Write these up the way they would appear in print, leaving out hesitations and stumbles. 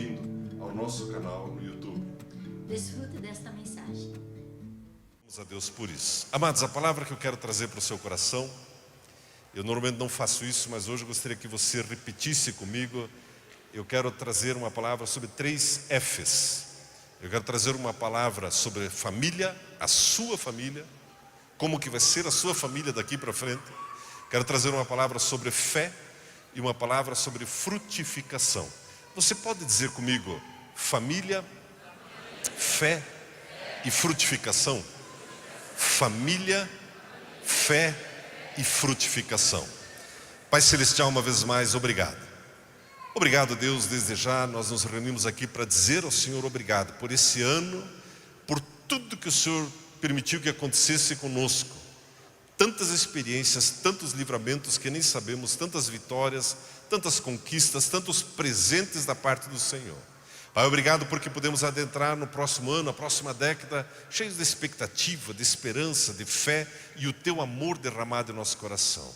bem-vindo ao nosso canal no YouTube. Desfrute desta mensagem. Vamos a Deus por isso. Amados, a palavra que eu quero trazer para o seu coração, eu normalmente não faço isso, mas hoje eu gostaria que você repetisse comigo. Eu quero trazer uma palavra sobre 3 Fs. Eu quero trazer uma palavra sobre família, a sua família, como que vai ser a sua família daqui para frente. Quero trazer uma palavra sobre fé e uma palavra sobre frutificação. Você pode dizer comigo, família, fé e frutificação? Família, fé e frutificação. Pai Celestial, uma vez mais, obrigado. Obrigado, Deus, desde já nós nos reunimos aqui para dizer ao Senhor obrigado por esse ano, por tudo que o Senhor permitiu que acontecesse conosco. Tantas experiências, tantos livramentos que nem sabemos, tantas vitórias, tantas conquistas, tantos presentes da parte do Senhor. Pai, obrigado porque podemos adentrar no próximo ano, a próxima década, cheios de expectativa, de esperança, de fé e o Teu amor derramado em nosso coração.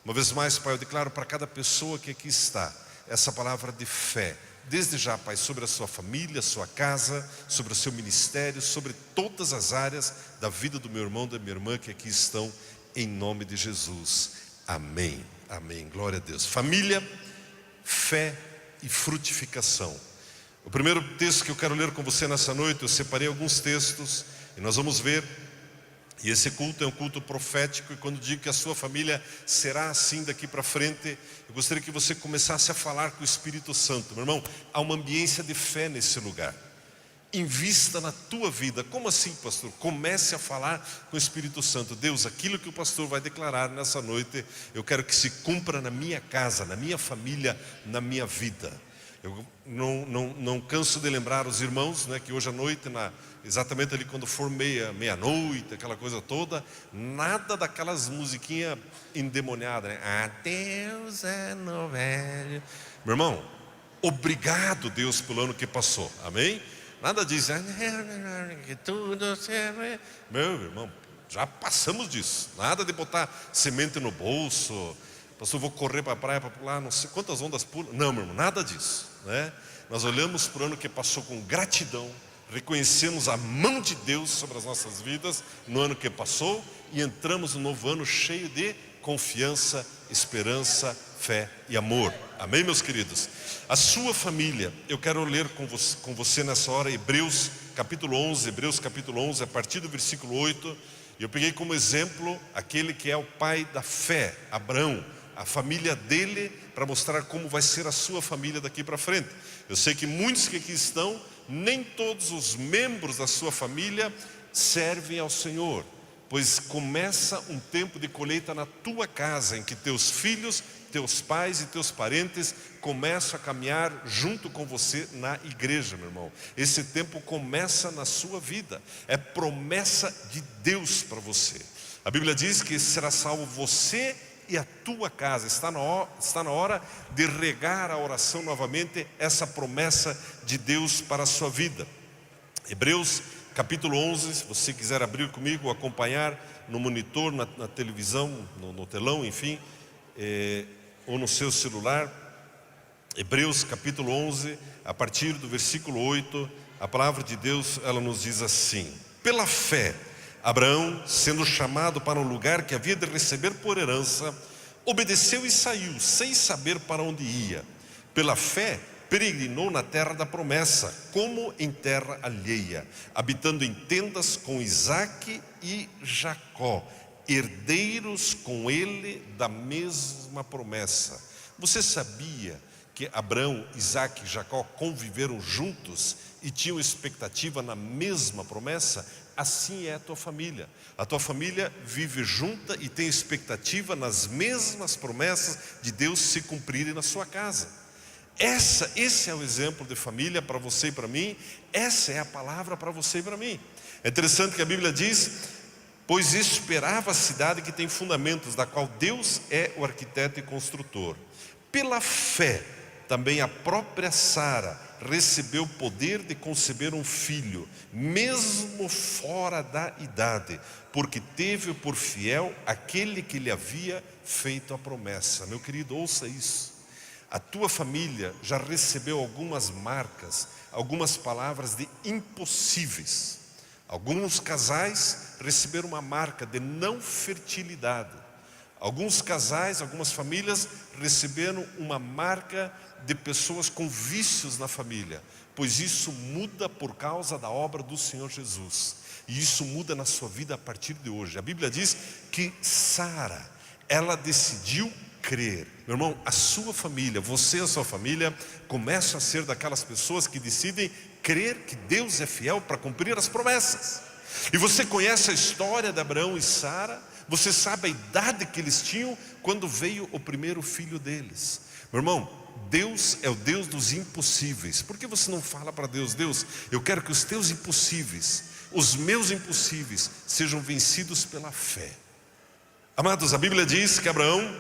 Uma vez mais, Pai, eu declaro para cada pessoa que aqui está, essa palavra de fé, desde já, Pai, sobre a sua família, a sua casa, sobre o seu ministério, sobre todas as áreas da vida do meu irmão, da minha irmã que aqui estão, em nome de Jesus. Amém. Amém. Glória a Deus. Família, fé e frutificação. O primeiro texto que eu quero ler com você nessa noite, eu separei alguns textos e nós vamos ver. E esse culto é um culto profético, e quando digo que a sua família será assim daqui para frente, eu gostaria que você começasse a falar com o Espírito Santo. Meu irmão, há uma ambiência de fé nesse lugar. Invista na tua vida. Como assim, pastor? Comece a falar com o Espírito Santo. Deus, aquilo que o pastor vai declarar nessa noite, eu quero que se cumpra na minha casa, na minha família, na minha vida. Eu não canso de lembrar os irmãos, né, que hoje à noite, exatamente ali quando for meia-noite, aquela coisa toda, nada daquelas musiquinhas endemoniadas, né? Adeus ano velho. Meu irmão, obrigado, Deus, pelo ano que passou, amém? Nada disso, que tudo serve. Meu irmão, já passamos disso. Nada de botar semente no bolso. Pastor, vou correr para a praia para pular, não sei quantas ondas pulam. Não, meu irmão, nada disso, né? Nós olhamos para o ano que passou com gratidão, reconhecemos a mão de Deus sobre as nossas vidas no ano que passou e entramos no novo ano cheio de confiança, esperança, fé e amor. Amém, meus queridos? A sua família, eu quero ler com você nessa hora Hebreus capítulo 11, a partir do versículo 8. Eu peguei como exemplo aquele que é o pai da fé, Abraão, a família dele, para mostrar como vai ser a sua família daqui para frente. Eu sei que muitos que aqui estão, nem todos os membros da sua família servem ao Senhor, pois começa um tempo de colheita na tua casa, em que teus filhos, teus pais e teus parentes começam a caminhar junto com você na igreja, meu irmão. Esse tempo começa na sua vida, é promessa de Deus para você. A Bíblia diz que será salvo você e a tua casa. Está na hora de regar a oração novamente, essa promessa de Deus para a sua vida. Hebreus capítulo 11, se você quiser abrir comigo, acompanhar no monitor, na televisão, no telão, enfim, ou no seu celular. Hebreus capítulo 11, a partir do versículo 8, a palavra de Deus, ela nos diz assim: pela fé, Abraão, sendo chamado para um lugar que havia de receber por herança, obedeceu e saiu, sem saber para onde ia. Pela fé, peregrinou na terra da promessa, como em terra alheia, habitando em tendas com Isaque e Jacó, herdeiros com ele da mesma promessa. Você sabia que Abraão, Isaque e Jacó conviveram juntos e tinham expectativa na mesma promessa? Assim é a tua família. A tua família vive junta e tem expectativa nas mesmas promessas de Deus se cumprirem na sua casa. Esse é o exemplo de família para você e para mim. Essa é a palavra para você e para mim. É interessante que a Bíblia diz: pois esperava a cidade que tem fundamentos, da qual Deus é o arquiteto e construtor. Pela fé, também a própria Sara recebeu o poder de conceber um filho, mesmo fora da idade, porque teve por fiel aquele que lhe havia feito a promessa. Meu querido, ouça isso. a tua família já recebeu algumas marcas, algumas palavras de impossíveis. Alguns casais receberam uma marca de não fertilidade. Alguns casais, algumas famílias receberam uma marca de pessoas com vícios na família, pois isso muda por causa da obra do Senhor Jesus. E isso muda na sua vida a partir de hoje. A Bíblia diz que Sara, ela decidiu crer. Meu irmão, a sua família, você e a sua família começam a ser daquelas pessoas que decidem crer que Deus é fiel para cumprir as promessas. E você conhece a história de Abraão e Sara. Você sabe a idade que eles tinham quando veio o primeiro filho deles. Meu irmão, Deus é o Deus dos impossíveis. Por que você não fala para Deus: Deus, eu quero que os teus impossíveis, os meus impossíveis, sejam vencidos pela fé? Amados, a Bíblia diz que Abraão,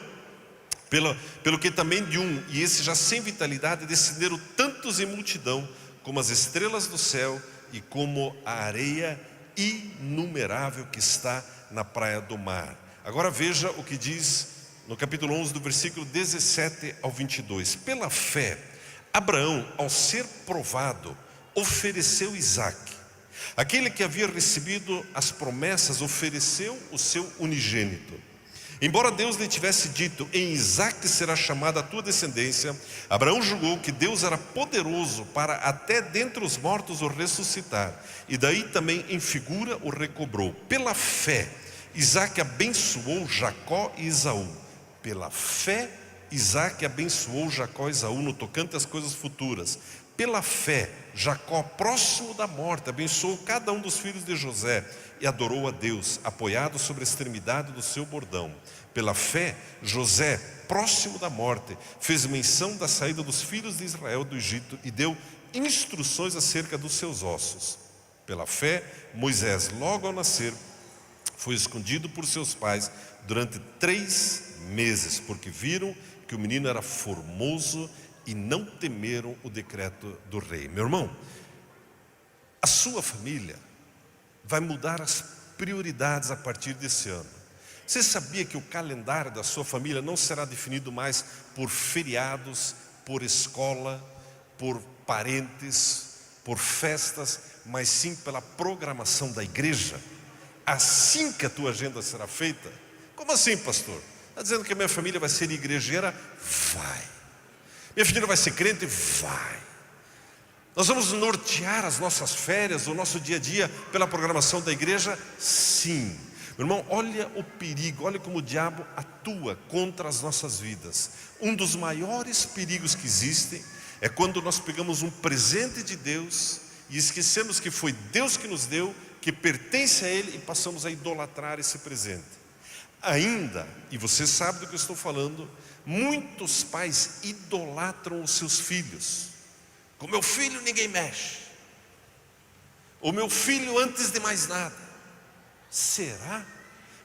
pelo que também de um, e esse já sem vitalidade, descenderam tantos em multidão, como as estrelas do céu e como a areia inumerável que está na praia do mar. Agora veja o que diz no capítulo 11, do versículo 17 ao 22. Pela fé, Abraão, ao ser provado, ofereceu Isaque. Aquele que havia recebido as promessas ofereceu o seu unigênito. Embora Deus lhe tivesse dito: em Isaque será chamada a tua descendência, Abraão julgou que Deus era poderoso para até dentre os mortos o ressuscitar, e daí também em figura o recobrou. Pela fé, Isaque abençoou Jacó e Esaú. Pela fé, Isaque abençoou Jacó e Esaú no tocante às coisas futuras. Pela fé, Jacó, próximo da morte, abençoou cada um dos filhos de José e adorou a Deus, apoiado sobre a extremidade do seu bordão. Pela fé, José, próximo da morte, fez menção da saída dos filhos de Israel do Egito e deu instruções acerca dos seus ossos. Pela fé, Moisés, logo ao nascer, foi escondido por seus pais durante 3 meses, porque viram que o menino era formoso e não temeram o decreto do rei. Meu irmão, a sua família vai mudar as prioridades a partir desse ano. Você sabia que o calendário da sua família não será definido mais por feriados, por escola, por parentes, por festas, mas sim pela programação da igreja? Assim que a tua agenda será feita. Como assim, pastor? Está dizendo que a minha família vai ser igrejeira? Vai. Minha filha vai ser crente? Vai. Nós vamos nortear as nossas férias, o nosso dia a dia pela programação da igreja? Sim. Meu irmão, olha o perigo, olha como o diabo atua contra as nossas vidas. Um dos maiores perigos que existem é quando nós pegamos um presente de Deus e esquecemos que foi Deus que nos deu, que pertence a Ele, e passamos a idolatrar esse presente. Ainda, e você sabe do que eu estou falando, muitos pais idolatram os seus filhos. Com meu filho ninguém mexe. O meu filho antes de mais nada. Será?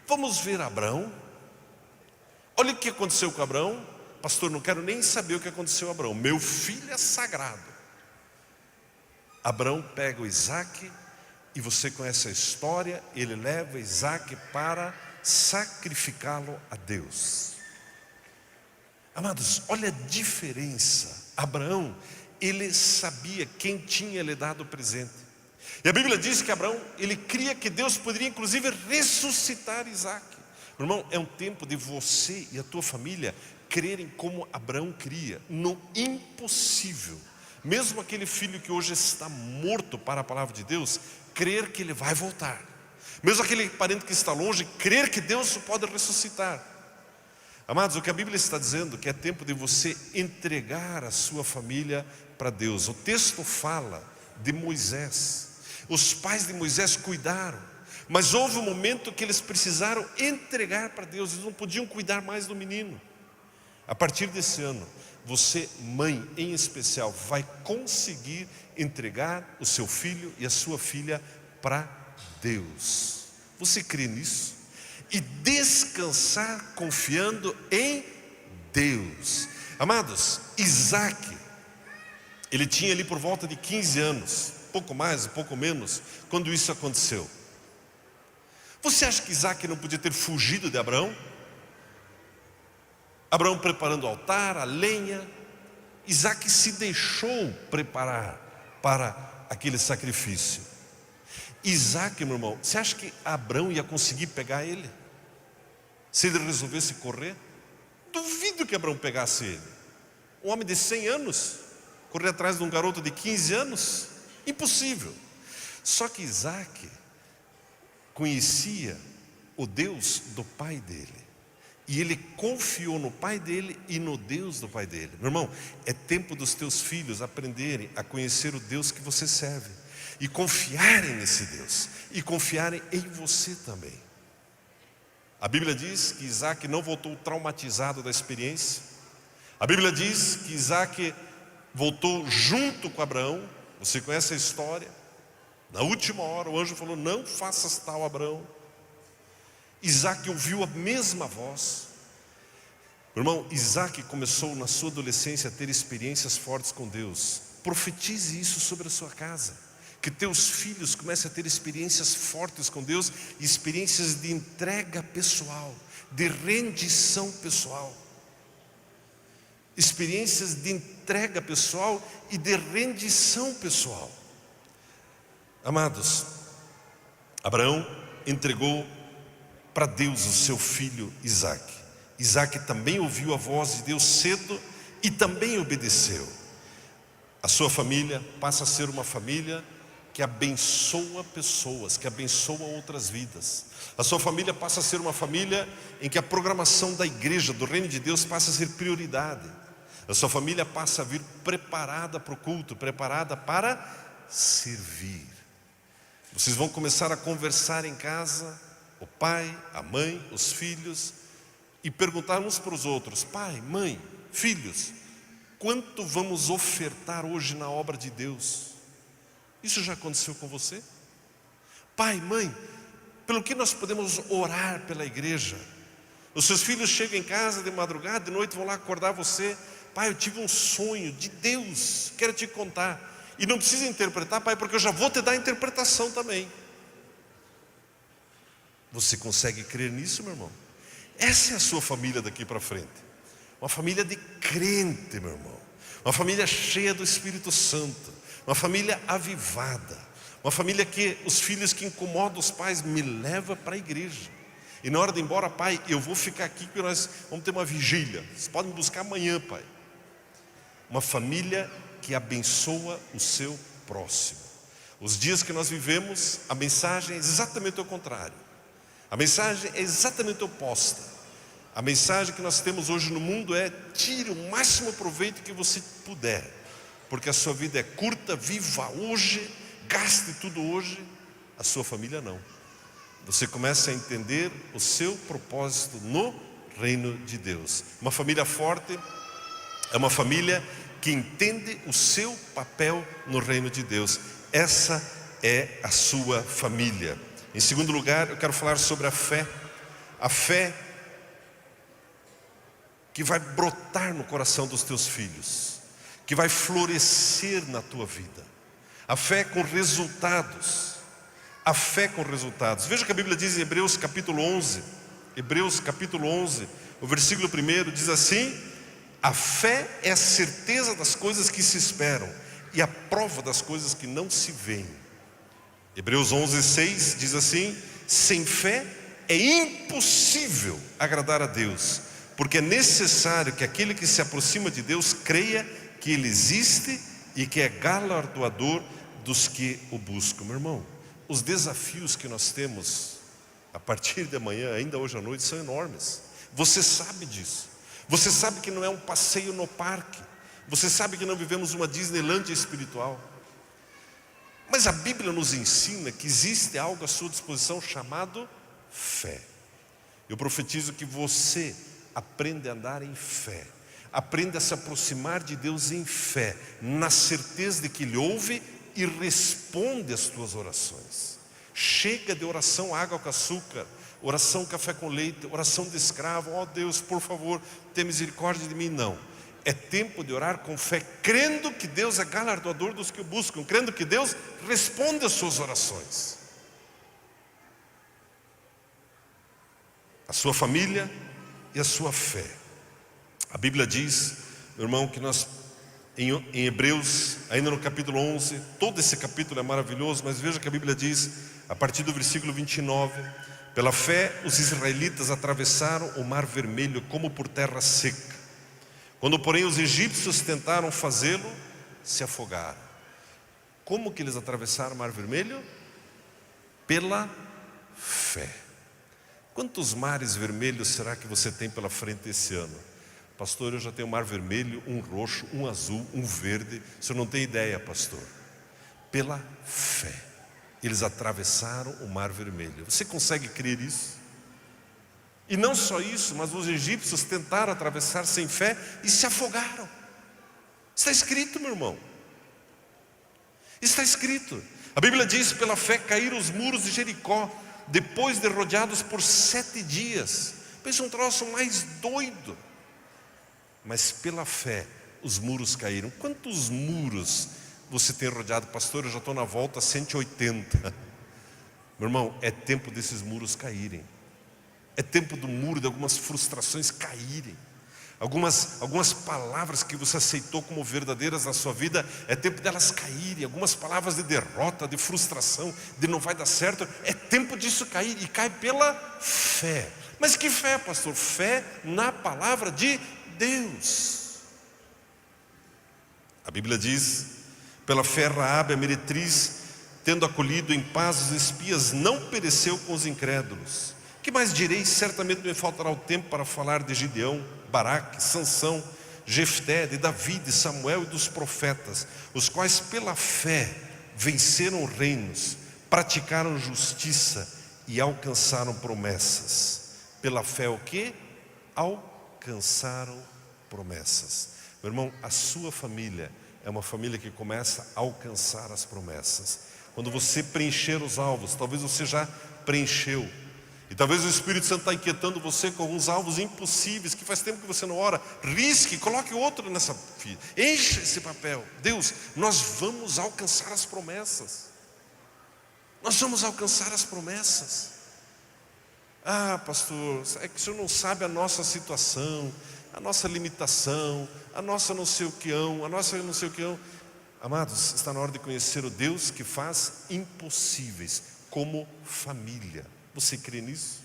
Vamos ver Abraão. Olha o que aconteceu com Abraão. Pastor, não quero nem saber o que aconteceu com Abraão. Meu filho é sagrado. Abraão pega o Isaque, e você conhece a história. Ele leva Isaque para sacrificá-lo a Deus. Amados, olha a diferença. Abraão, ele sabia quem tinha lhe dado o presente. E a Bíblia diz que Abraão, ele cria que Deus poderia inclusive ressuscitar Isaque. Meu irmão, é um tempo de você e a tua família crerem como Abraão cria, no impossível. Mesmo aquele filho que hoje está morto para a palavra de Deus, crer que ele vai voltar. Mesmo aquele parente que está longe, crer que Deus o pode ressuscitar. Amados, o que a Bíblia está dizendo é que é tempo de você entregar a sua família para Deus. O texto fala de Moisés. Os pais de Moisés cuidaram, mas houve um momento que eles precisaram entregar para Deus. Eles não podiam cuidar mais do menino. A partir desse ano, você, mãe em especial, vai conseguir entregar o seu filho e a sua filha para Deus. Você crê nisso? E descansar confiando em Deus. Amados, Isaque, ele tinha ali por volta de 15 anos, pouco mais, pouco menos, quando isso aconteceu. Você acha que Isaque não podia ter fugido de Abraão? Abraão preparando o altar, a lenha, Isaac se deixou preparar para aquele sacrifício. Isaac, meu irmão, você acha que Abrão ia conseguir pegar ele? Se ele resolvesse correr? Duvido que Abrão pegasse ele. Um homem de 100 anos, correr atrás de um garoto de 15 anos? Impossível. Só que Isaac conhecia o Deus do pai dele. E ele confiou no pai dele e no Deus do pai dele. Meu irmão, é tempo dos teus filhos aprenderem a conhecer o Deus que você serve. E confiarem nesse Deus. E confiarem em você também. A Bíblia diz que Isaac não voltou traumatizado da experiência. A Bíblia diz que Isaac voltou junto com Abraão. Você conhece a história? Na última hora o anjo falou: não faças tal, Abraão. Isaac ouviu a mesma voz. Meu irmão, Isaac começou na sua adolescência a ter experiências fortes com Deus. Profetize isso sobre a sua casa. Que teus filhos comecem a ter experiências fortes com Deus, experiências de entrega pessoal, de rendição pessoal. Experiências de entrega pessoal e de rendição pessoal. Amados, Abraão entregou para Deus o seu filho Isaac. Isaac também ouviu a voz de Deus cedo e também obedeceu. A sua família passa a ser uma família que abençoa pessoas, que abençoa outras vidas. A sua família passa a ser uma família em que a programação da igreja, do reino de Deus, passa a ser prioridade. A sua família passa a vir preparada para o culto, preparada para servir. Vocês vão começar a conversar em casa, o pai, a mãe, os filhos, e perguntar uns para os outros: pai, mãe, filhos, quanto vamos ofertar hoje na obra de Deus? Isso já aconteceu com você? Pai, mãe, pelo que nós podemos orar pela igreja? Os seus filhos chegam em casa de madrugada, de noite vão lá acordar você: pai, eu tive um sonho de Deus, quero te contar. E não precisa interpretar, pai, porque eu já vou te dar a interpretação também. Você consegue crer nisso, meu irmão? Essa é a sua família daqui para frente. Uma família de crente, meu irmão. Uma família cheia do Espírito Santo. Uma família avivada. Uma família que os filhos que incomodam os pais me levam para a igreja. E na hora de ir embora: pai, eu vou ficar aqui porque nós vamos ter uma vigília. Vocês podem me buscar amanhã, pai. Uma família que abençoa o seu próximo. Os dias que nós vivemos, a mensagem é exatamente o contrário. A mensagem é exatamente oposta. A mensagem que nós temos hoje no mundo é: tire o máximo proveito que você puder, porque a sua vida é curta, viva hoje, gaste tudo hoje. A sua família não. Você começa a entender o seu propósito no reino de Deus. Uma família forte é uma família que entende o seu papel no reino de Deus. Essa é a sua família. Em segundo lugar, eu quero falar sobre a fé. A fé que vai brotar no coração dos teus filhos, que vai florescer na tua vida. A fé com resultados. A fé com resultados. Veja o que a Bíblia diz em Hebreus capítulo 11. Hebreus capítulo 11, o versículo 1 diz assim: a fé é a certeza das coisas que se esperam e a prova das coisas que não se veem. Hebreus 11, 6 diz assim: sem fé é impossível agradar a Deus, porque é necessário que aquele que se aproxima de Deus creia que Ele existe e que é galardoador dos que o buscam. Meu irmão, os desafios que nós temos a partir de amanhã, ainda hoje à noite, são enormes. Você sabe disso. Você sabe que não é um passeio no parque. Você sabe que não vivemos uma Disneylândia espiritual. Mas a Bíblia nos ensina que existe algo à sua disposição chamado fé. Eu profetizo que você aprende a andar em fé. Aprende a se aproximar de Deus em fé, na certeza de que Ele ouve e responde às tuas orações. Chega de oração água com açúcar, oração café com leite, oração de escravo. Ó Deus, por favor, tenha misericórdia de mim. Não. É tempo de orar com fé, crendo que Deus é galardoador dos que o buscam, crendo que Deus responde às suas orações. A sua família e a sua fé. A Bíblia diz, meu irmão, que nós em Hebreus, ainda no capítulo 11, todo esse capítulo é maravilhoso, mas veja que a Bíblia diz, a partir do versículo 29, pela fé os israelitas atravessaram o mar vermelho como por terra seca. Quando porém os egípcios tentaram fazê-lo, se afogaram. Como que eles atravessaram o mar vermelho? Pela fé. Quantos mares vermelhos será que você tem pela frente esse ano? Pastor, eu já tenho um mar vermelho, um roxo, um azul, um verde. O senhor não tem ideia, pastor. Pela fé eles atravessaram o mar vermelho. Você consegue crer isso? E não só isso, mas os egípcios tentaram atravessar sem fé e se afogaram. Está escrito, meu irmão. Está escrito. A Bíblia diz, pela fé caíram os muros de Jericó, depois de rodeados por 7 dias. Pensa um troço mais doido. Mas pela fé os muros caíram. Quantos muros você tem rodeado? Pastor, eu já estou na volta 180. Meu irmão, é tempo desses muros caírem. É tempo do muro de algumas frustrações caírem. Algumas palavras que você aceitou como verdadeiras na sua vida, é tempo delas caírem. Algumas palavras de derrota, de frustração, de não vai dar certo, é tempo disso cair. E cai pela fé. Mas que fé, pastor? Fé na palavra de Deus. A Bíblia diz, pela fé Raabe, a meretriz, tendo acolhido em paz os espias, não pereceu com os incrédulos. Que mais direi? Certamente me faltará o tempo para falar de Gideão, Baraque, Sansão, Jefté, de Davi, de Samuel e dos profetas, os quais pela fé venceram reinos, praticaram justiça e alcançaram promessas. Pela fé o quê? Alcançaram promessas. Meu irmão, a sua família é uma família que começa a alcançar as promessas. Quando você preencher os alvos, talvez você já preencheu, e talvez o Espírito Santo está inquietando você com alguns alvos impossíveis, que faz tempo que você não ora. Risque, coloque outro nessa fila, encha esse papel. Deus, nós vamos alcançar as promessas. Nós vamos alcançar as promessas. Ah, pastor, é que o senhor não sabe a nossa situação, a nossa limitação, a nossa não sei o que, a nossa não sei o que. Amados, está na hora de conhecer o Deus que faz impossíveis como família. Você crê nisso?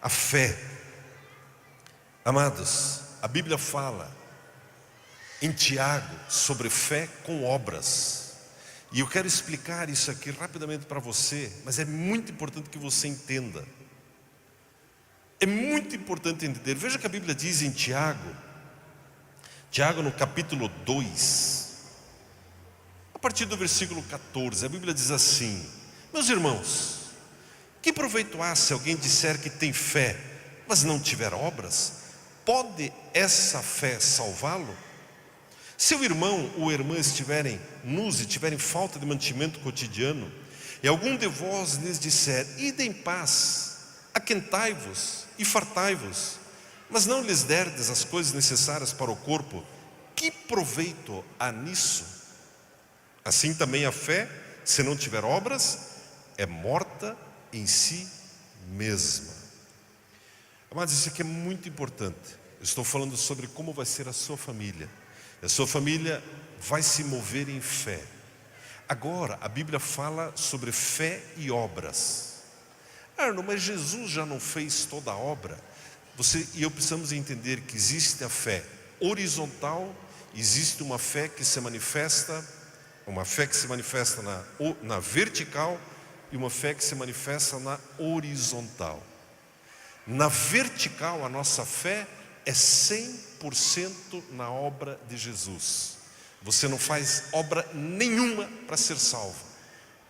A fé. Amados, a Bíblia fala em Tiago sobre fé com obras. E eu quero explicar isso aqui rapidamente para você, mas é muito importante que você entenda. É muito importante entender. Veja que a Bíblia diz em Tiago no capítulo 2, a partir do versículo 14, a Bíblia diz assim: meus irmãos, que proveito há se alguém disser que tem fé, mas não tiver obras? Pode essa fé salvá-lo? Se o irmão ou a irmã estiverem nus e tiverem falta de mantimento cotidiano, e algum de vós lhes disser, ide em paz, aquentai-vos e fartai-vos, mas não lhes derdes as coisas necessárias para o corpo, que proveito há nisso? Assim também a fé, se não tiver obras, é morta em si mesma. Mas isso aqui é muito importante. Eu estou falando sobre como vai ser a sua família. A sua família vai se mover em fé. Agora, a Bíblia fala sobre fé e obras. Arno, mas Jesus já não fez toda a obra? Você e eu precisamos entender que existe a fé horizontal, existe uma fé que se manifesta, na vertical, e uma fé que se manifesta na horizontal. Na vertical, a nossa fé é 100% na obra de Jesus. Você não faz obra nenhuma para ser salvo.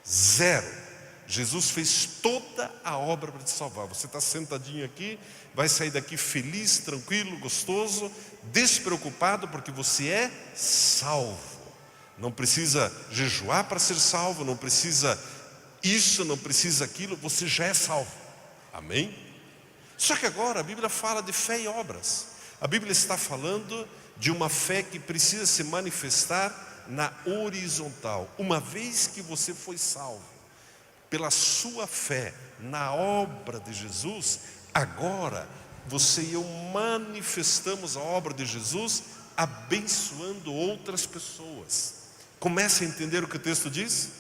Zero. Jesus fez toda a obra para te salvar. Você está sentadinho aqui, vai sair daqui feliz, tranquilo, gostoso, despreocupado, porque você é salvo. Não precisa jejuar para ser salvo, não precisa isso, não precisa aquilo, você já é salvo. Amém? Só que agora a Bíblia fala de fé e obras. A Bíblia está falando de uma fé que precisa se manifestar na horizontal. Uma vez que você foi salvo pela sua fé na obra de Jesus, agora você e eu manifestamos a obra de Jesus abençoando outras pessoas. Comece a entender o que o texto diz?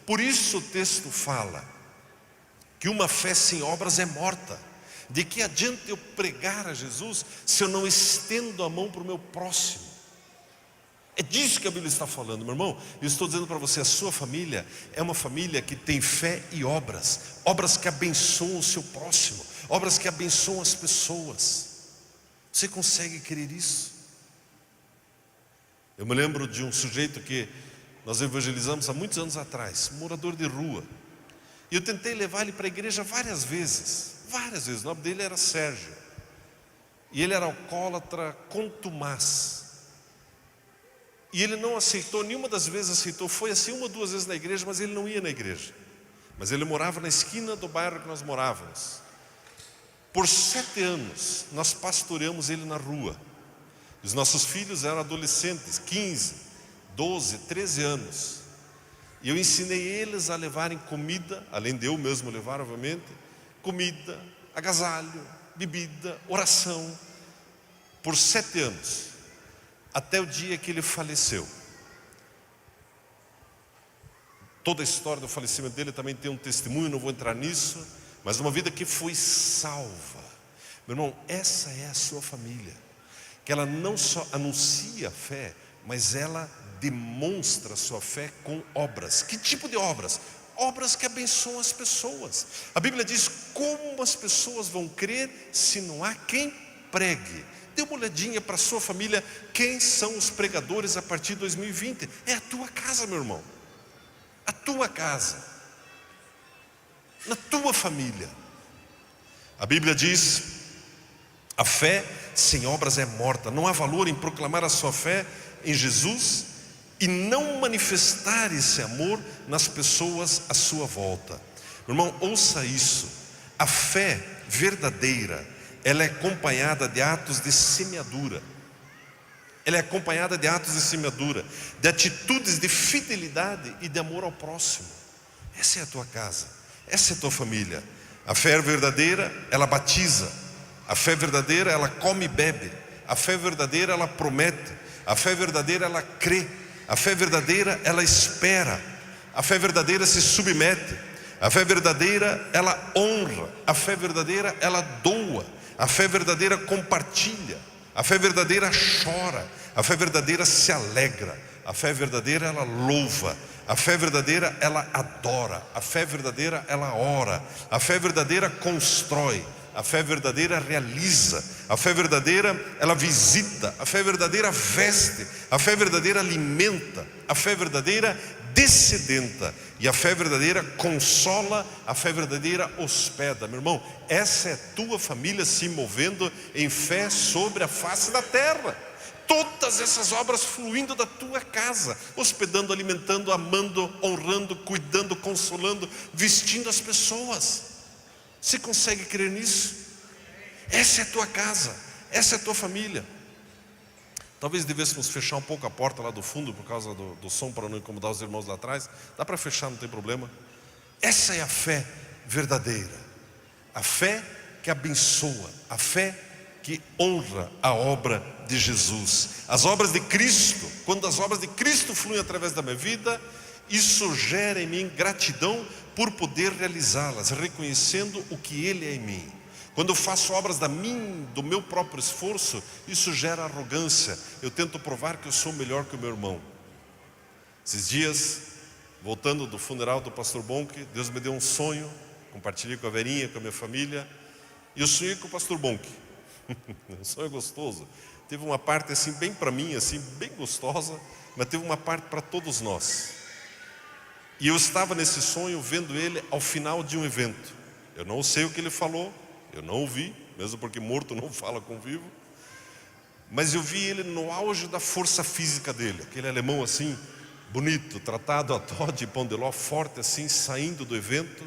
Por isso o texto fala que uma fé sem obras é morta. De que adianta eu pregar a Jesus se eu não estendo a mão para o meu próximo? É disso que a Bíblia está falando, meu irmão. Eu estou dizendo para você, a sua família é uma família que tem fé e obras. Obras que abençoam o seu próximo, obras que abençoam as pessoas. Você consegue crer isso? Eu me lembro de um sujeito que nós evangelizamos há muitos anos atrás, um morador de rua. E eu tentei levar ele para a igreja várias vezes. O nome dele era Sérgio. E ele era alcoólatra contumaz. E ele não aceitou, nenhuma das vezes aceitou. Foi assim 1 ou 2 vezes na igreja, mas ele não ia na igreja. Mas ele morava na esquina do bairro que nós morávamos. Por 7 anos, nós pastoreamos ele na rua. Os nossos filhos eram adolescentes, 15, 12, 13 anos. E eu ensinei eles a levarem comida, além de eu mesmo levar, obviamente, comida, agasalho, bebida, oração, por 7 anos, até o dia que ele faleceu. Toda a história do falecimento dele também tem um testemunho, não vou entrar nisso, mas uma vida que foi salva. Meu irmão, essa é a sua família, que ela não só anuncia a fé, mas ela demonstra a sua fé com obras. Que tipo de obras? Obras que abençoam as pessoas. A Bíblia diz: como as pessoas vão crer se não há quem pregue? Dê uma olhadinha para a sua família. Quem são os pregadores a partir de 2020? É a tua casa, meu irmão. A tua casa. Na tua família. A Bíblia diz: a fé sem obras é morta. Não há valor em proclamar a sua fé em Jesus e não manifestar esse amor nas pessoas à sua volta. Meu irmão, ouça isso. A fé verdadeira, ela é acompanhada de atos de semeadura. Ela é acompanhada de atos de semeadura, de atitudes de fidelidade e de amor ao próximo. Essa é a tua casa, essa é a tua família. A fé verdadeira, ela batiza. A fé verdadeira, ela come e bebe. A fé verdadeira, ela promete. A fé verdadeira, ela crê. A fé verdadeira, ela espera. A fé verdadeira se submete. A fé verdadeira, ela honra. A fé verdadeira, ela doa. A fé verdadeira compartilha. A fé verdadeira chora. A fé verdadeira se alegra. A fé verdadeira, ela louva. A fé verdadeira, ela adora. A fé verdadeira, ela ora. A fé verdadeira constrói. A fé verdadeira realiza. A fé verdadeira, ela visita. A fé verdadeira veste. A fé verdadeira alimenta. A fé verdadeira descedenta. E a fé verdadeira consola. A fé verdadeira hospeda. Meu irmão, essa é a tua família se movendo em fé sobre a face da terra. Todas essas obras fluindo da tua casa, hospedando, alimentando, amando, honrando, cuidando, consolando, vestindo as pessoas. Você consegue crer nisso? Essa é a tua casa, essa é a tua família. Talvez devêssemos fechar um pouco a porta lá do fundo por causa do som, para não incomodar os irmãos lá atrás. Dá para fechar, não tem problema. Essa é a fé verdadeira. A fé que abençoa, a fé que honra a obra de Jesus. As obras de Cristo, quando as obras de Cristo fluem através da minha vida, isso gera em mim gratidão por poder realizá-las, reconhecendo o que Ele é em mim. Quando eu faço obras do meu próprio esforço, isso gera arrogância. Eu tento provar que eu sou melhor que o meu irmão. Esses dias, voltando do funeral do pastor Bonk, Deus me deu um sonho, compartilhei com a Verinha, com a minha família, e eu sonhei com o pastor Bonk. Um sonho gostoso. Teve uma parte assim bem para mim, assim bem gostosa, mas teve uma parte para todos nós. E eu estava nesse sonho vendo ele ao final de um evento. Eu não sei o que ele falou, eu não ouvi, mesmo porque morto não fala com vivo. Mas eu vi ele no auge da força física dele, aquele alemão assim, bonito, tratado a dó de pão de ló, forte assim, saindo do evento,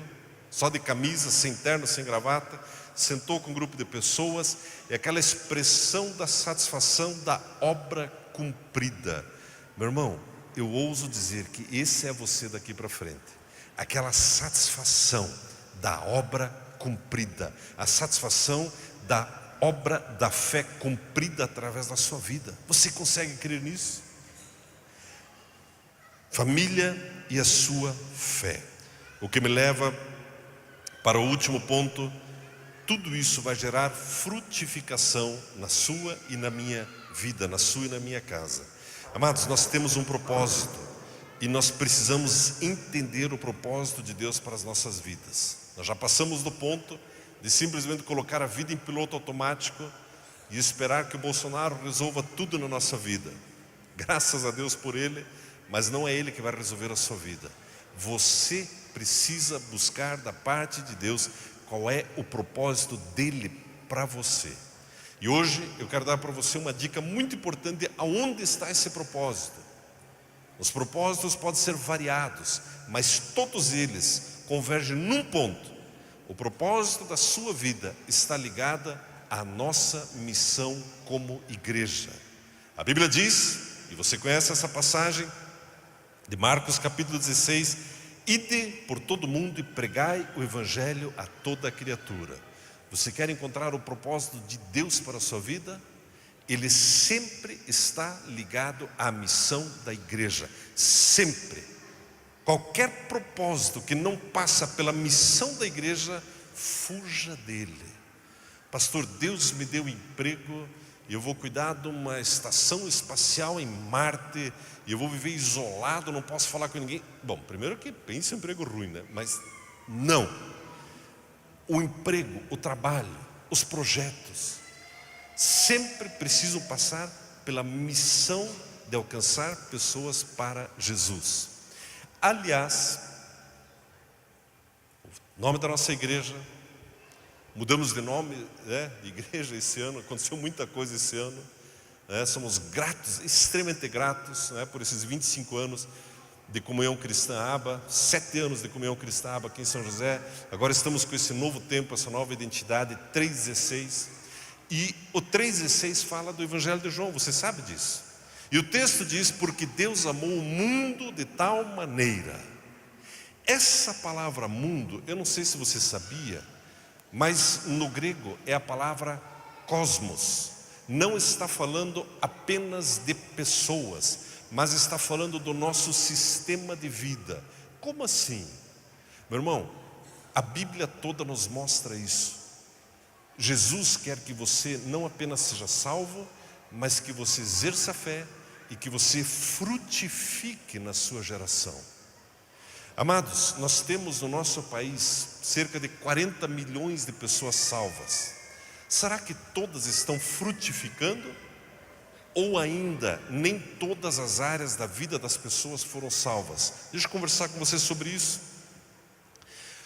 só de camisa, sem terno, sem gravata, sentou com um grupo de pessoas, e aquela expressão da satisfação da obra cumprida. Meu irmão, eu ouso dizer que esse é você daqui para frente. Aquela satisfação da obra cumprida, a satisfação da obra da fé cumprida através da sua vida. Você consegue crer nisso? Família e a sua fé. O que me leva para o último ponto. Tudo isso vai gerar frutificação na sua e na minha vida, na sua e na minha casa. Amados, nós temos um propósito e nós precisamos entender o propósito de Deus para as nossas vidas. Nós já passamos do ponto de simplesmente colocar a vida em piloto automático e esperar que o Bolsonaro resolva tudo na nossa vida. Graças a Deus por ele, mas não é ele que vai resolver a sua vida. Você precisa buscar da parte de Deus qual é o propósito dele para você. E hoje eu quero dar para você uma dica muito importante aonde está esse propósito. Os propósitos podem ser variados, mas todos eles convergem num ponto. O propósito da sua vida está ligado à nossa missão como igreja. A Bíblia diz, e você conhece essa passagem de Marcos capítulo 16, ide por todo mundo e pregai o evangelho a toda criatura. Você quer encontrar o propósito de Deus para a sua vida? Ele sempre está ligado à missão da igreja, sempre. Qualquer propósito que não passa pela missão da igreja, fuja dele. Pastor, Deus me deu emprego e eu vou cuidar de uma estação espacial em Marte e eu vou viver isolado, não posso falar com ninguém. Bom, primeiro que pense em emprego ruim, né? Mas não. O emprego, o trabalho, os projetos sempre precisam passar pela missão de alcançar pessoas para Jesus. Aliás, o nome da nossa igreja, mudamos de nome, de igreja esse ano, aconteceu muita coisa esse ano. Somos gratos, extremamente gratos, por esses 25 anos de Comunhão Cristã Aba, 7 anos de Comunhão Cristã Aba aqui em São José. Agora estamos com esse novo tempo, essa nova identidade, 3,16. E o 3,16 fala do Evangelho de João, você sabe disso. E o texto diz, porque Deus amou o mundo de tal maneira. Essa palavra mundo, eu não sei se você sabia, mas no grego é a palavra cosmos. Não está falando apenas de pessoas, mas está falando do nosso sistema de vida. Como assim? Meu irmão, a Bíblia toda nos mostra isso. Jesus quer que você não apenas seja salvo, mas que você exerça a fé e que você frutifique na sua geração. Amados, nós temos no nosso país cerca de 40 milhões de pessoas salvas. Será que todas estão frutificando? Ou ainda nem todas as áreas da vida das pessoas foram salvas? Deixa eu conversar com você sobre isso.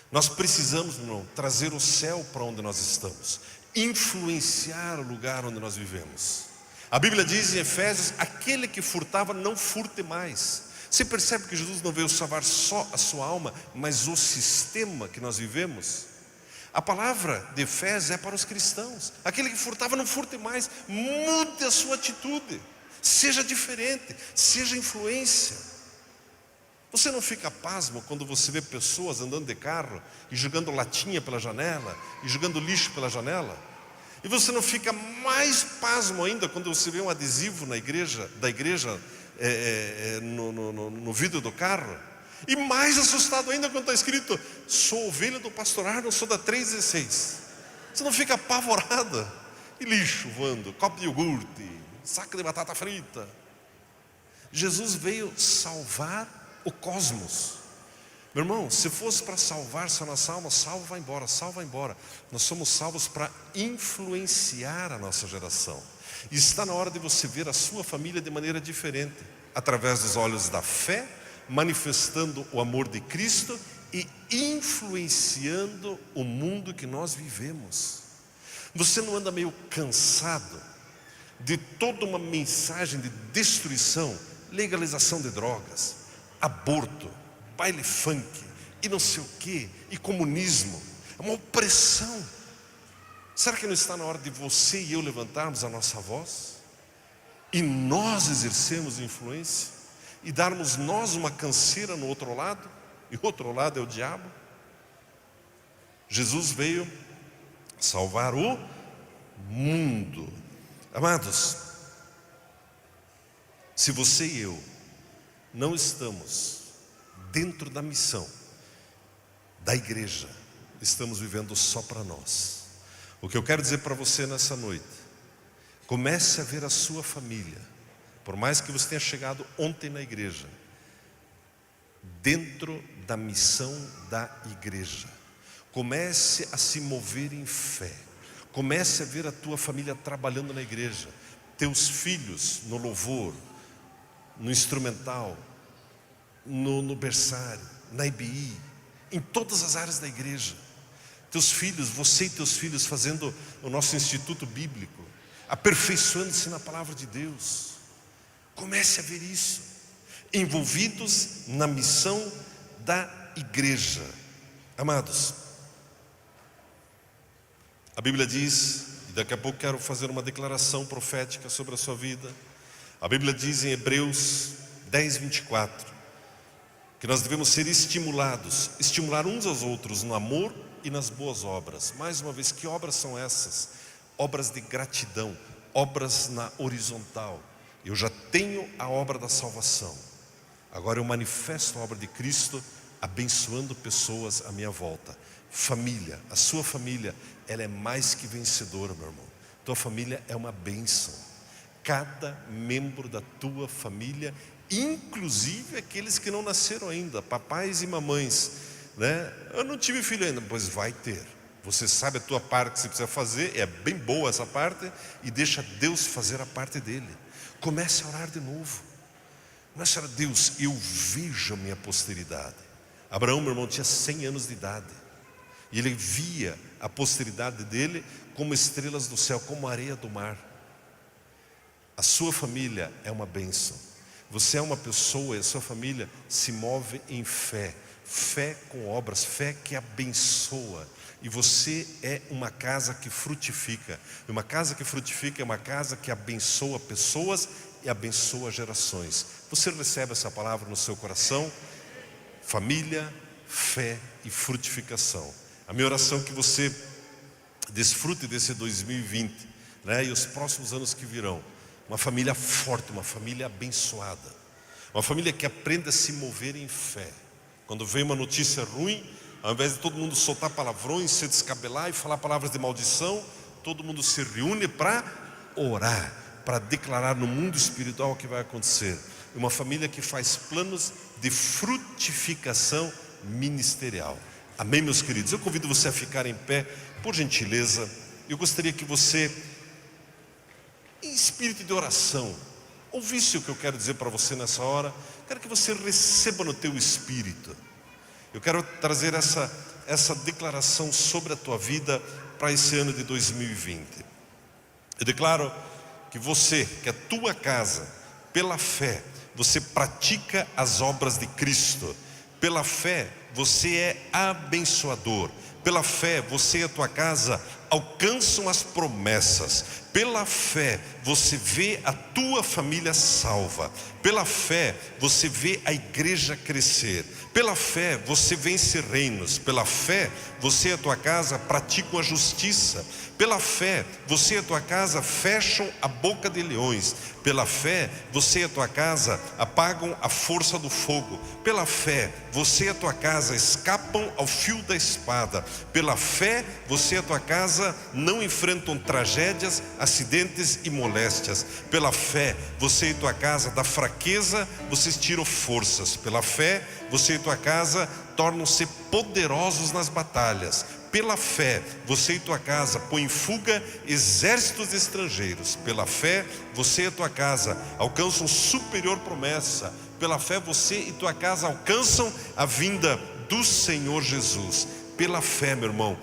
Nós precisamos, irmão, trazer o céu para onde nós estamos, influenciar o lugar onde nós vivemos. A Bíblia diz em Efésios, aquele que furtava não furte mais. Você percebe que Jesus não veio salvar só a sua alma, mas o sistema que nós vivemos? A palavra de Efésios é para os cristãos. Aquele que furtava não furte mais. Mude a sua atitude, seja diferente, seja influência. Você não fica pasmo quando você vê pessoas andando de carro e jogando latinha pela janela e jogando lixo pela janela? E você não fica mais pasmo ainda quando você vê um adesivo da igreja no vidro do carro? E mais assustado ainda quando está escrito, sou ovelha do pastorar, não sou da 316. Você não fica apavorada? E lixo voando, copo de iogurte, saco de batata frita. Jesus veio salvar o cosmos. Meu irmão, se fosse para salvar só nossa alma, salva embora. Nós somos salvos para influenciar a nossa geração. E está na hora de você ver a sua família de maneira diferente, através dos olhos da fé, manifestando o amor de Cristo e influenciando o mundo que nós vivemos. Você não anda meio cansado de toda uma mensagem de destruição, legalização de drogas, aborto, baile funk e não sei o que, e comunismo? É uma opressão. Será que não está na hora de você e eu levantarmos a nossa voz e nós exercermos influência e darmos nós uma canseira no outro lado, e o outro lado é o diabo? Jesus veio salvar o mundo. Amados, se você e eu não estamos dentro da missão da igreja, estamos vivendo só para nós. O que eu quero dizer para você nessa noite: comece a ver a sua família, por mais que você tenha chegado ontem na igreja, dentro da missão da igreja. Comece a se mover em fé. Comece a ver a tua família trabalhando na igreja, teus filhos no louvor, no instrumental, no berçário, na IBI, em todas as áreas da igreja. Teus filhos, você e teus filhos fazendo o nosso instituto bíblico, aperfeiçoando-se na palavra de Deus. Comece a ver isso, envolvidos na missão da igreja. Amados, a Bíblia diz, e daqui a pouco quero fazer uma declaração profética sobre a sua vida. A Bíblia diz em Hebreus 10, 24, que nós devemos ser estimulados, estimular uns aos outros no amor e nas boas obras. Mais uma vez, que obras são essas? Obras de gratidão, obras na horizontal. Eu já tenho a obra da salvação, agora eu manifesto a obra de Cristo, abençoando pessoas à minha volta. Família, a sua família, ela é mais que vencedora, meu irmão. Tua família é uma bênção. Cada membro da tua família, inclusive aqueles que não nasceram ainda, papais e mamães, né? Eu não tive filho ainda, pois vai ter. Você sabe a tua parte que você precisa fazer, é bem boa essa parte, e deixa Deus fazer a parte dele. Comece a orar de novo. Comece a orar: Deus, eu vejo a minha posteridade. Abraão, meu irmão, tinha 100 anos de idade, e ele via a posteridade dele como estrelas do céu, como a areia do mar. A sua família é uma bênção. Você é uma pessoa e a sua família se move em fé. Fé com obras, fé que abençoa. E você é uma casa que frutifica. E uma casa que frutifica é uma casa que abençoa pessoas e abençoa gerações. Você recebe essa palavra no seu coração? Família, fé e frutificação. A minha oração é que você desfrute desse 2020, né, e os próximos anos que virão. Uma família forte, uma família abençoada. Uma família que aprenda a se mover em fé. Quando vem uma notícia ruim, ao invés de todo mundo soltar palavrões, se descabelar e falar palavras de maldição, todo mundo se reúne para orar, para declarar no mundo espiritual o que vai acontecer. Uma família que faz planos de frutificação ministerial. Amém, meus queridos? Eu convido você a ficar em pé, por gentileza. Eu gostaria que você, em espírito de oração, ouvisse o que eu quero dizer para você nessa hora. Quero que você receba no teu espírito. Eu quero trazer essa declaração sobre a tua vida para esse ano de 2020. Eu declaro que a tua casa, pela fé, você pratica as obras de Cristo. Pela fé, você é abençoador. Pela fé, você e a tua casa alcançam as promessas. Pela fé, você vê a tua família salva. Pela fé, você vê a igreja crescer. Pela fé, você vence reinos. Pela fé, você e a tua casa praticam a justiça. Pela fé, você e a tua casa fecham a boca de leões. Pela fé, você e a tua casa apagam a força do fogo. Pela fé, você e a tua casa escapam ao fio da espada. Pela fé, você e a tua casa não enfrentam tragédias, acidentes e moléstias. Pela fé, você e tua casa, da fraqueza, vocês tiram forças. Pela fé, você e tua casa tornam-se poderosos nas batalhas. Pela fé, você e tua casa põem em fuga exércitos estrangeiros. Pela fé, você e tua casa alcançam superior promessa. Pela fé, você e tua casa alcançam a vinda do Senhor Jesus. Pela fé, meu irmão,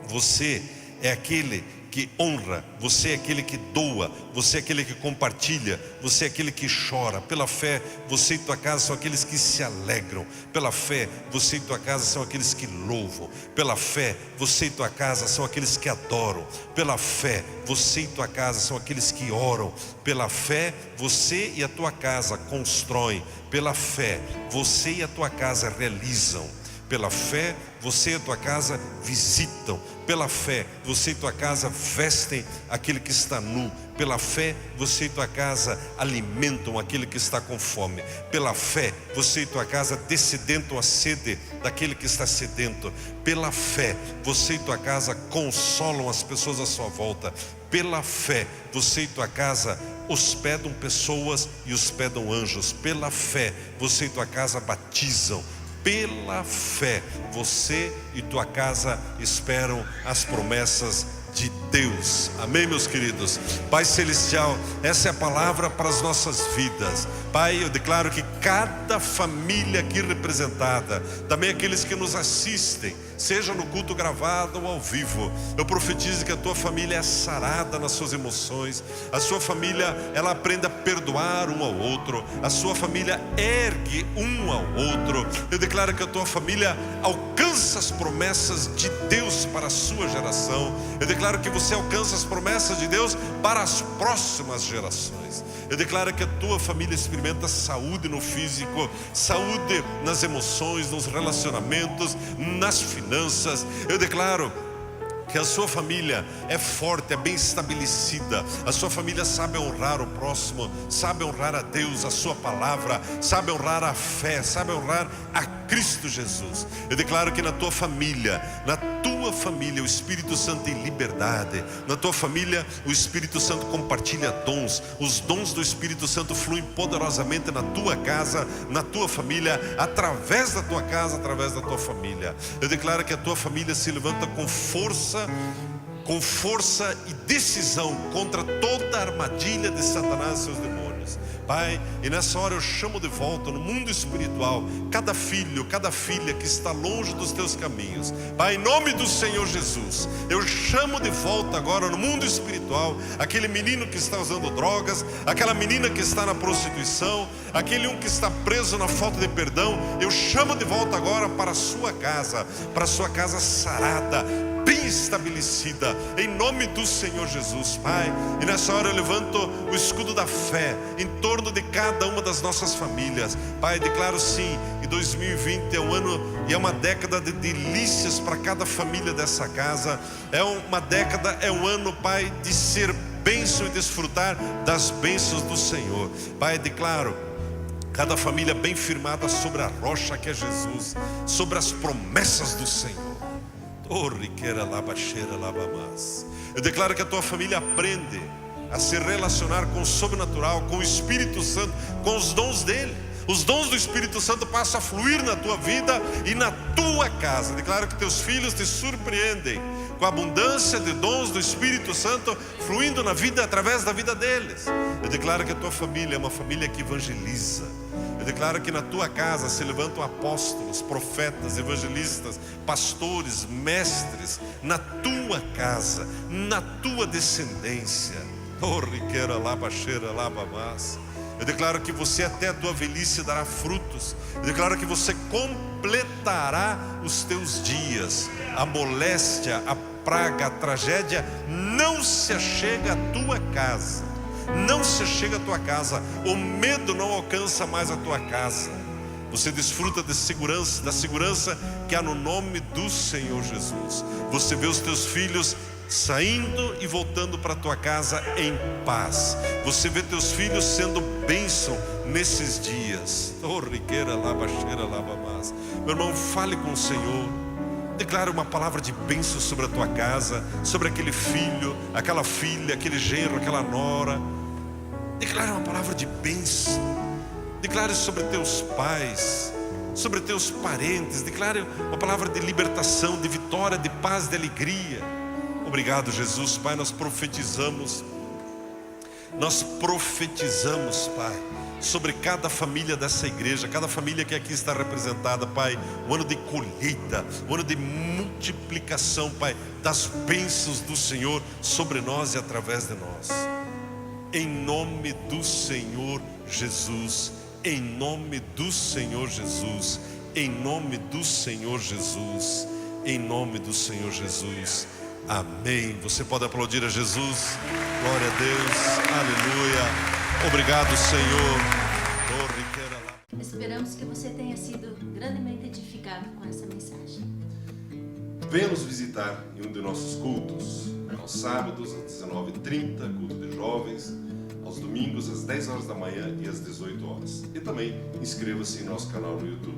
você é aquele que honra, você é aquele que doa, você é aquele que compartilha, você é aquele que chora. Pela fé, você e tua casa são aqueles que se alegram. Pela fé, você e tua casa são aqueles que louvam. Pela fé, você e tua casa são aqueles que adoram. Pela fé, você e tua casa são aqueles que oram. Pela fé, você e a tua casa constroem. Pela fé, você e a tua casa realizam. Pela fé, você e a tua casa visitam. Pela fé, você e tua casa vestem aquele que está nu. Pela fé, você e tua casa alimentam aquele que está com fome. Pela fé, você e tua casa dessedentam a sede daquele que está sedento. Pela fé, você e tua casa consolam as pessoas à sua volta. Pela fé, você e tua casa hospedam pessoas e hospedam anjos. Pela fé, você e tua casa batizam. Pela fé, você e tua casa esperam as promessas de Deus. Amém, meus queridos? Pai Celestial, essa é a palavra para as nossas vidas. Pai, eu declaro que cada família aqui representada, também aqueles que nos assistem, seja no culto gravado ou ao vivo, eu profetizo que a tua família é sarada nas suas emoções. A sua família, ela aprende a perdoar um ao outro. A sua família ergue um ao outro. Eu declaro que a tua família alcança as promessas de Deus para a sua geração. Eu declaro que você alcança as promessas de Deus para as próximas gerações. Eu declaro que a tua família experimenta saúde no físico, saúde nas emoções, nos relacionamentos, nas finanças. Eu declaro que a sua família é forte, é bem estabelecida. A sua família sabe honrar o próximo, sabe honrar a Deus, a sua palavra, sabe honrar a fé, sabe honrar a Cristo Jesus. Eu declaro que na tua família o Espírito Santo tem liberdade. Na tua família o Espírito Santo compartilha dons. Os dons do Espírito Santo fluem poderosamente na tua casa, na tua família, através da tua casa, através da tua família. Eu declaro que a tua família se levanta com força e decisão contra toda a armadilha de Satanás e seus demônios. Pai, e nessa hora eu chamo de volta no mundo espiritual cada filho, cada filha que está longe dos teus caminhos. Pai, em nome do Senhor Jesus, eu chamo de volta agora no mundo espiritual aquele menino que está usando drogas, aquela menina que está na prostituição, aquele que está preso na falta de perdão. Eu chamo de volta agora para a sua casa sarada, bem estabelecida, em nome do Senhor Jesus. Pai, e nessa hora eu levanto o escudo da fé em torno de cada uma das nossas famílias. Pai, declaro sim, que 2020 é um ano e é uma década de delícias para cada família dessa casa. É uma década, é um ano, Pai, de ser bênção e desfrutar das bênçãos do Senhor. Pai, declaro cada família bem firmada sobre a rocha que é Jesus, sobre as promessas do Senhor. Eu declaro que a tua família aprende a se relacionar com o sobrenatural, com o Espírito Santo, com os dons dele. Os dons do Espírito Santo passam a fluir na tua vida e na tua casa. Eu declaro que teus filhos te surpreendem com a abundância de dons do Espírito Santo fluindo na vida, através da vida deles. Eu declaro que a tua família é uma família que evangeliza. Eu declaro que na tua casa se levantam apóstolos, profetas, evangelistas, pastores, mestres, na tua casa, na tua descendência. Eu declaro que você até a tua velhice dará frutos. Eu declaro que você completará os teus dias. A moléstia, a praga, a tragédia não se achega à tua casa. Não se chega à tua casa, o medo não alcança mais a tua casa. Você desfruta de segurança, da segurança que há no nome do Senhor Jesus. Você vê os teus filhos saindo e voltando para a tua casa em paz. Você vê teus filhos sendo bênção nesses dias. Meu irmão, fale com o Senhor. Declare uma palavra de bênção sobre a tua casa, sobre aquele filho, aquela filha, aquele genro, aquela nora. Declare uma palavra de bênção. Declare sobre teus pais, sobre teus parentes. Declare uma palavra de libertação, de vitória, de paz, de alegria. Obrigado, Jesus. Pai, nós profetizamos, Pai, sobre cada família dessa igreja, cada família que aqui está representada, Pai, um ano de colheita, um ano de multiplicação, Pai, das bênçãos do Senhor sobre nós e através de nós. Em nome do Senhor Jesus, em nome do Senhor Jesus, em nome do Senhor Jesus, em nome do Senhor Jesus. Amém. Você pode aplaudir a Jesus. Glória a Deus. Aleluia. Obrigado, Senhor. Esperamos que você tenha sido grandemente edificado com essa mensagem. Venha nos visitar em um de nossos cultos, aos sábados às 19h30, culto de jovens, aos domingos às 10 horas da manhã e às 18 horas. E também inscreva-se em nosso canal no YouTube.